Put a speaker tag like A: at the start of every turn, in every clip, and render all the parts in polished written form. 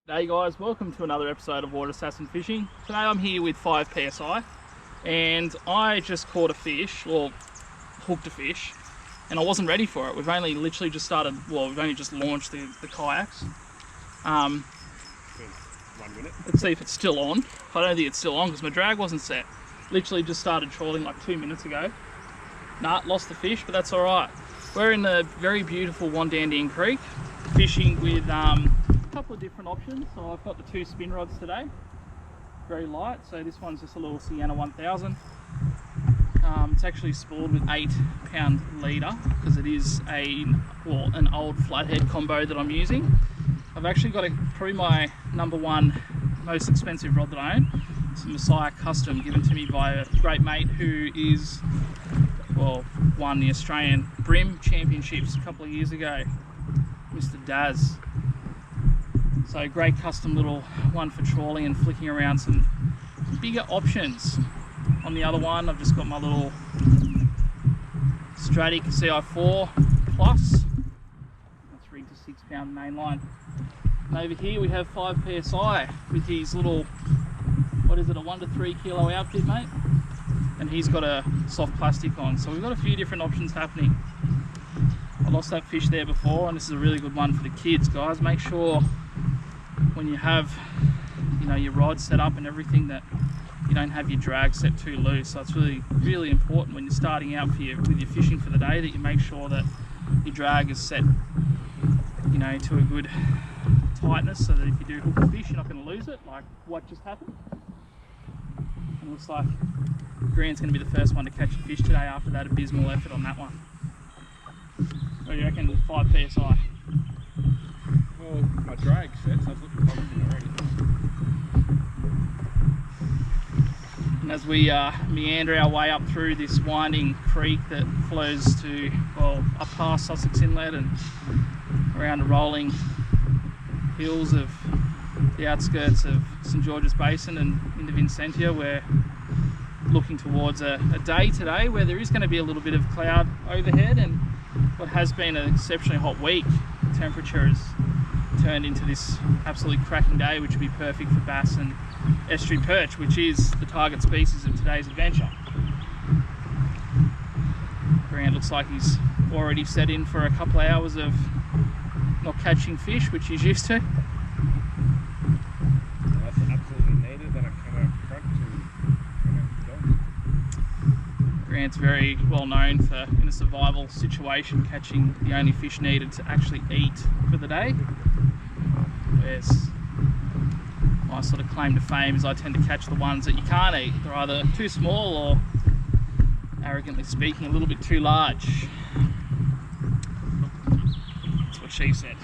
A: Hey guys, welcome to another episode of Water Assassin Fishing. Today I'm here with 5 PSI and I just caught a fish, or hooked a fish, and I wasn't ready for it. We've only literally just started, well, we've only just launched the kayaks.
B: 1 minute.
A: Let's see if it's still on. I don't think it's still on because my drag wasn't set. Literally just started trawling like 2 minutes ago. Nah, lost the fish, but that's alright. We're in the very beautiful Wandandian Creek, fishing with couple of different options. So I've got the 2 spin rods today, very light. So this one's just a little Sienna 1000. It's actually spooled with 8-pound leader because it is an old flathead combo that I'm using. I've actually got probably my #1 most expensive rod that I own. It's a Messiah Custom given to me by a great mate who is, well, won the Australian Brim Championships a couple of years ago, Mr. Daz. So great custom little one for trawling and flicking around some bigger options. On the other one, I've just got my little Stratic CI4 Plus. That's rigged to 6-pound mainline. And over here we have 5 PSI with his little, what is it, a 1 to 3 kilo outfit, mate? And he's got a soft plastic on. So we've got a few different options happening. I lost that fish there before, and this is a really good one for the kids, guys. Make sure when you have, your rod set up and everything, that you don't have your drag set too loose. So it's really important when you're starting out with your fishing for the day, that you make sure that your drag is set, to a good tightness, so that if you do hook a fish, you're not going to lose it, like what just happened. And it looks like Grant's going to be the first one to catch a fish today after that abysmal effort on that one. What do you reckon, 5 PSI?
B: Well, my drag set, so I was looking for everything already.
A: And as we meander our way up through this winding creek that flows to, well, up past Sussex Inlet and around the rolling hills of the outskirts of St George's Basin and into Vincentia, we're looking towards a day today where there is going to be a little bit of cloud overhead, and what has been an exceptionally hot week. The temperature has turned into this absolutely cracking day, which would be perfect for bass and estuary perch, which is the target species of today's adventure. Grant looks like he's already set in for a couple of hours of not catching fish, which he's used to.
B: That's absolutely needed, then I come out front to go.
A: Grant's very well known for, in a survival situation, catching the only fish needed to actually eat for the day. Whereas my sort of claim to fame is I tend to catch the ones that you can't eat. They're either too small or, arrogantly speaking, a little bit too large. That's what she said.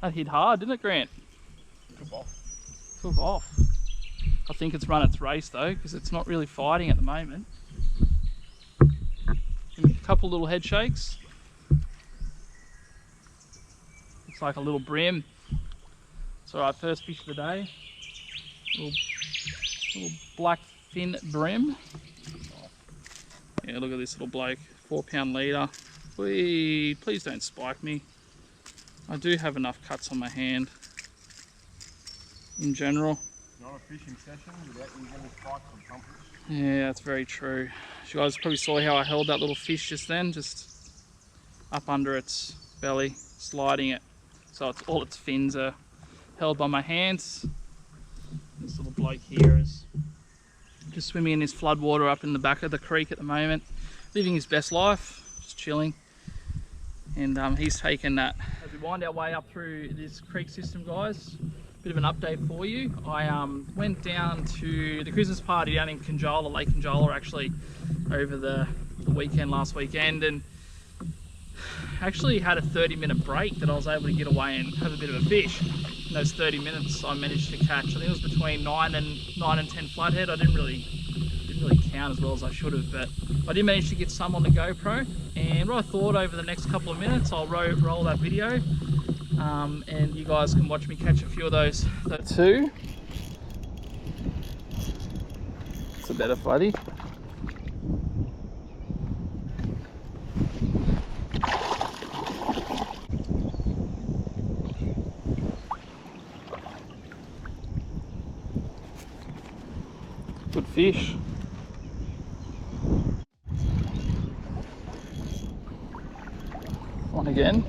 A: That hit hard, didn't it, Grant? Took off. I think it's run its race though, because it's not really fighting at the moment. Give me a couple little head shakes. Looks like a little brim. It's alright, first fish of the day. Little black fin brim. Yeah, look at this little bloke, 4-pound leader. Please don't spike me. I do have enough cuts on my hand in general.
B: Not a fishing session without using any spikes and pumpers.
A: Yeah, that's very true. You guys probably saw how I held that little fish just then, just up under its belly, sliding it. So all its fins are held by my hands. This little bloke here is just swimming in his flood water up in the back of the creek at the moment, living his best life, just chilling. And he's taken that wind our way up through this creek system, guys. Bit of an update for you. I went down to the Christmas party down in Conjola, Lake Conjola actually, over the weekend last weekend, and actually had a 30-minute break that I was able to get away and have a bit of a fish. In those 30 minutes I managed to catch, I think it was between 9 and 10 flathead. I didn't really count as well as I should have, but I did manage to get some on the GoPro. And what I thought, over the next couple of minutes I'll roll that video, and you guys can watch me catch a few of those too. It's a better floody. Good fish. On again.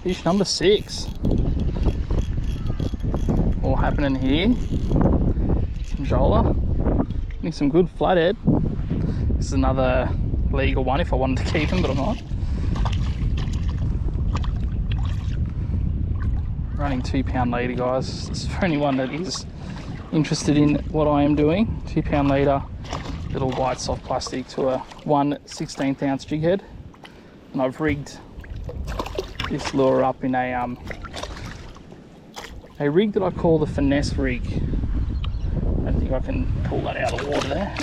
A: Fish number 6. All happening here. Conjola. Getting some good flathead. This is another legal one if I wanted to keep him, but I'm not. Running 2-pound leader, guys. It's for anyone that is interested in what I am doing. 2-pound leader, little white soft plastic to a 1 16th ounce jig head. And I've rigged this lure up in a rig that I call the finesse rig. I don't think I can pull that out of the water there.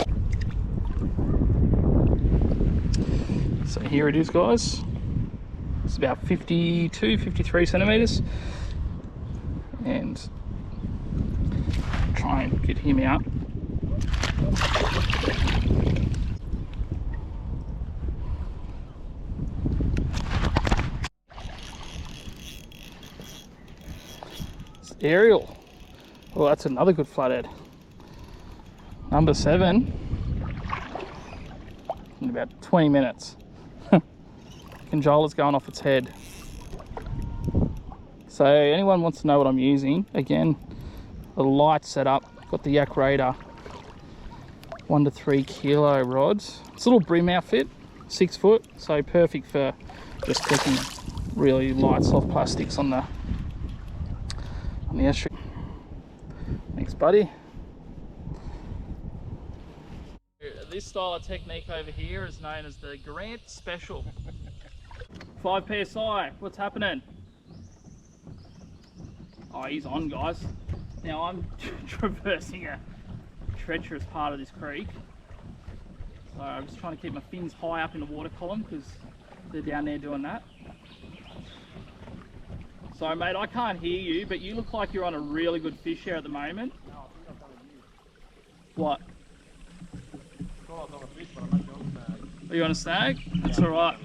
A: So here it is, guys. It's about 53 centimeters, and try and get him out. Aerial. Well, that's another good flathead. Number 7 in about 20 minutes. Conjola's going off its head. So anyone wants to know what I'm using, again, a light setup. Got the Yak Raider 1 to 3 kilo rods. It's a little brim outfit, 6 foot, so perfect for just clicking really light soft plastics on the estuary. Thanks, buddy. This style of technique over here is known as the Grant Special. 5 PSI, what's happening? Oh, he's on, guys. Now I'm traversing a treacherous part of this creek, so I'm just trying to keep my fins high up in the water column because they're down there doing that. So mate, I can't hear you, but you look like you're on a really good fish here at the moment.
B: No, I think I've done a view.
A: What?
B: I thought I was on a fish, but I'm actually on a snag.
A: Are you on a snag? That's alright.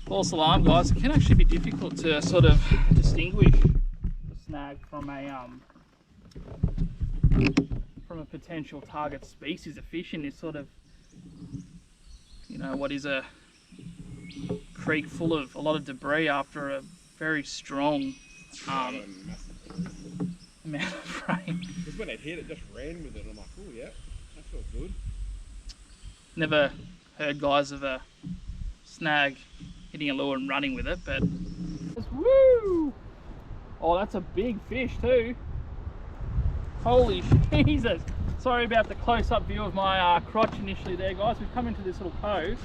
A: False alarm, guys. It can actually be difficult to sort of distinguish the snag from a potential target species of fish in this sort of, you know, what is a creek full of a lot of debris after a very strong amount of rain.
B: Because when it hit, it just ran with it. I'm like, oh yeah, that feels good.
A: Never heard, guys, of a snag hitting a lure and running with it, but woo! Oh, that's a big fish too. Holy Jesus! Sorry about the close-up view of my crotch initially there, guys. We've come into this little cove,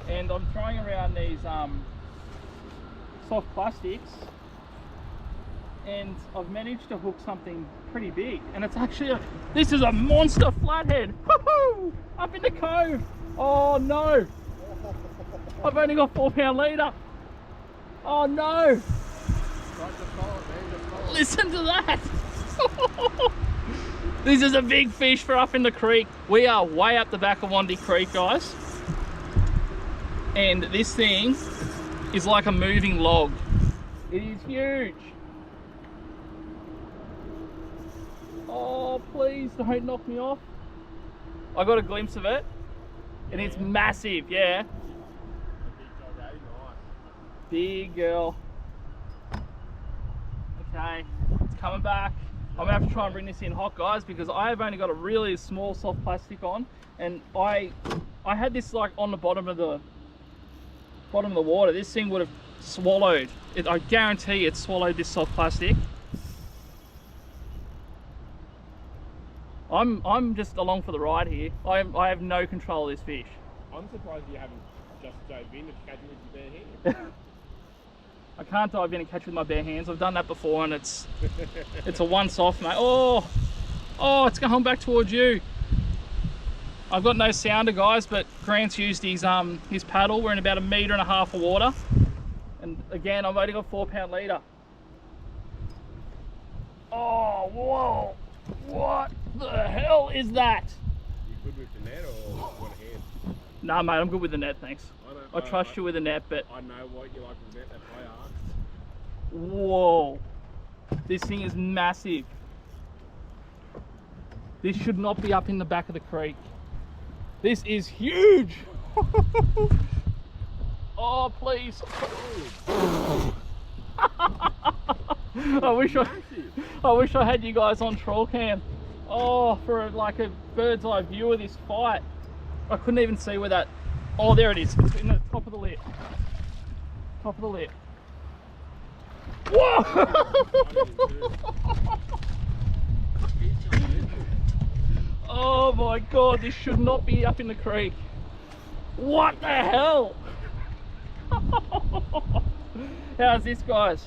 A: and I'm throwing around these soft plastics, and I've managed to hook something pretty big, and it's actually this is a monster flathead. Woohoo! Up in the cove. Oh no, I've only got 4-pound leader. Oh no, listen to that. This is a big fish for up in the creek. We are way up the back of Wandy Creek, guys, and this thing is like a moving log. It is huge. please don't knock me off. I got a glimpse of it, and it's massive, yeah. Big girl. Okay, it's coming back. I'm gonna have to try and bring this in hot, guys, because I have only got a really small soft plastic on, and I had this like on the bottom of the water. This thing would have swallowed it. I guarantee it swallowed this soft plastic. I'm just along for the ride here. I have no control of this fish.
B: I'm surprised you haven't just dove in and catch it with your bare hands.
A: I can't dive in and catch with my bare hands. I've done that before, and it's a once off, mate. Oh, it's going back towards you. I've got no sounder, guys, but Grant's used his paddle. We're in about 1.5 meters of water, and again, I've only got 4-pound leader. Oh, whoa! What the hell is that?
B: You good with the net or one hand?
A: Nah, mate, I'm good with the net, thanks. I trust you with the net, but
B: I know what you like with the net. That's why I asked.
A: Whoa! This thing is massive. This should not be up in the back of the creek. This is huge. Oh, please. I wish I had you guys on trawl cam. Oh, for like a bird's eye view of this fight. I couldn't even see where that. Oh, there it is. It's in the top of the lip. Top of the lip. Whoa! Oh my god, this should not be up in the creek. What the hell? How's this, guys?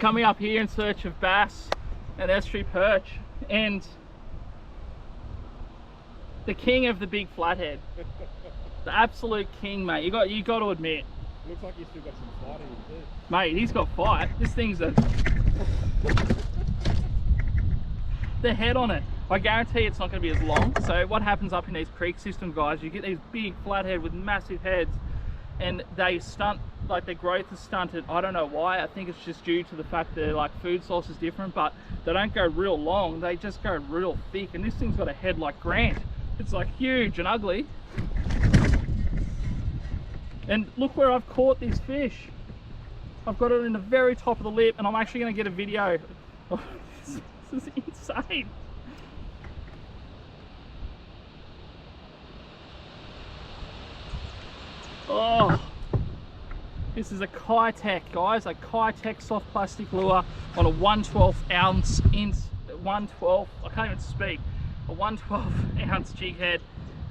A: Coming up here in search of bass and estuary perch and the king of the big flathead. The absolute king, mate. You got to admit.
B: Looks like he's still got some fight in him too.
A: Mate, he's got fight. This thing's a the head on it. I guarantee it's not going to be as long. So what happens up in these creek systems, guys, you get these big flathead with massive heads, and they stunt, like their growth is stunted. I don't know why. I think it's just due to the fact that like food source is different, but they don't go real long. They just go real thick, and this thing's got a head like Grant. It's like huge and ugly. And look where I've caught this fish. I've got it in the very top of the lip, and I'm actually going to get a video. This is insane. Oh, this is a Kitech, guys, a Kitech soft plastic lure on a 1/12 ounce inch, 1/12, I can't even speak, a 1/12 ounce jig head,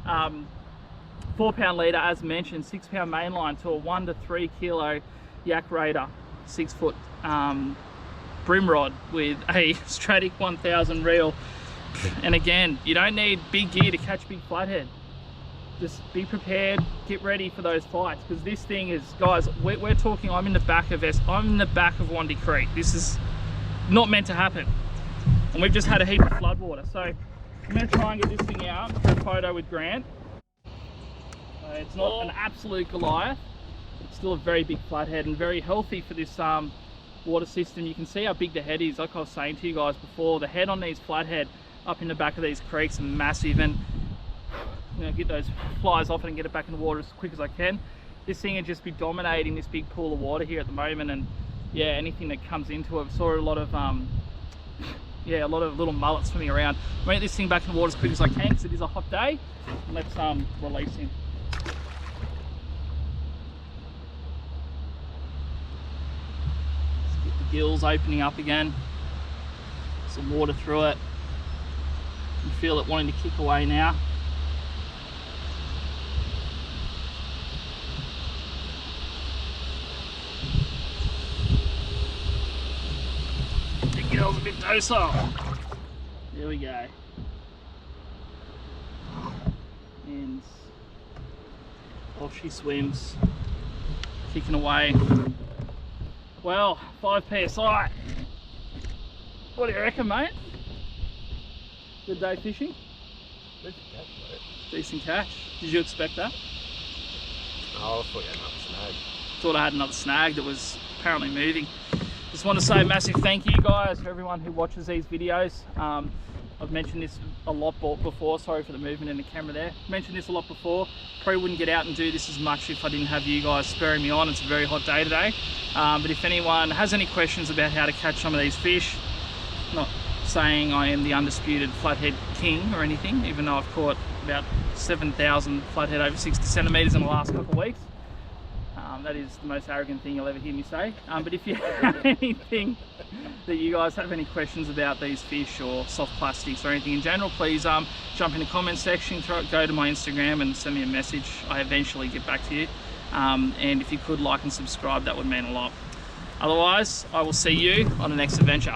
A: 4-pound leader as mentioned, 6-pound mainline to a 1 to 3 kilo yak raider, 6-foot brim rod with a Stratic 1000 reel. And again, you don't need big gear to catch big flathead. Just be prepared, get ready for those fights, because this thing is, guys, we're talking, I'm in the back of Wandy Creek. This is not meant to happen. And we've just had a heap of floodwater. So I'm going to try and get this thing out for a photo with Grant. It's not an absolute Goliath. It's still a very big flathead and very healthy for this water system. You can see how big the head is. Like I was saying to you guys before, the head on these flathead up in the back of these creeks are massive, and I'm going to get those flies off it and get it back in the water as quick as I can. This thing would just be dominating this big pool of water here at the moment, and yeah, anything that comes into it. I saw a lot of yeah, a lot of little mullets swimming around. I'm going to get this thing back in the water as quick as I can because it is a hot day. And let's release him. Let's get the gills opening up again. Some water through it. You feel it wanting to kick away now. The gill's a bit docile. There we go. And off she swims, kicking away. Well, 5 psi. What do you reckon, mate? Good day fishing?
B: Decent catch, mate.
A: Decent catch. Did you expect that?
B: Oh, I thought you had another snag.
A: Thought I had another snag that was apparently moving. Just want to say a massive thank you, guys, for everyone who watches these videos. I've mentioned this a lot before, sorry for the movement in the camera there. Mentioned this a lot before, probably wouldn't get out and do this as much if I didn't have you guys spurring me on. It's a very hot day today. But if anyone has any questions about how to catch some of these fish, not saying I am the undisputed flathead king or anything, even though I've caught about 7,000 flathead over 60 centimetres in the last couple of weeks. That is the most arrogant thing you'll ever hear me say. But if you have anything that you guys have any questions about these fish or soft plastics or anything in general, please jump in the comment section, go to my Instagram and send me a message. I eventually get back to you. And if you could like and subscribe, that would mean a lot. Otherwise, I will see you on the next adventure.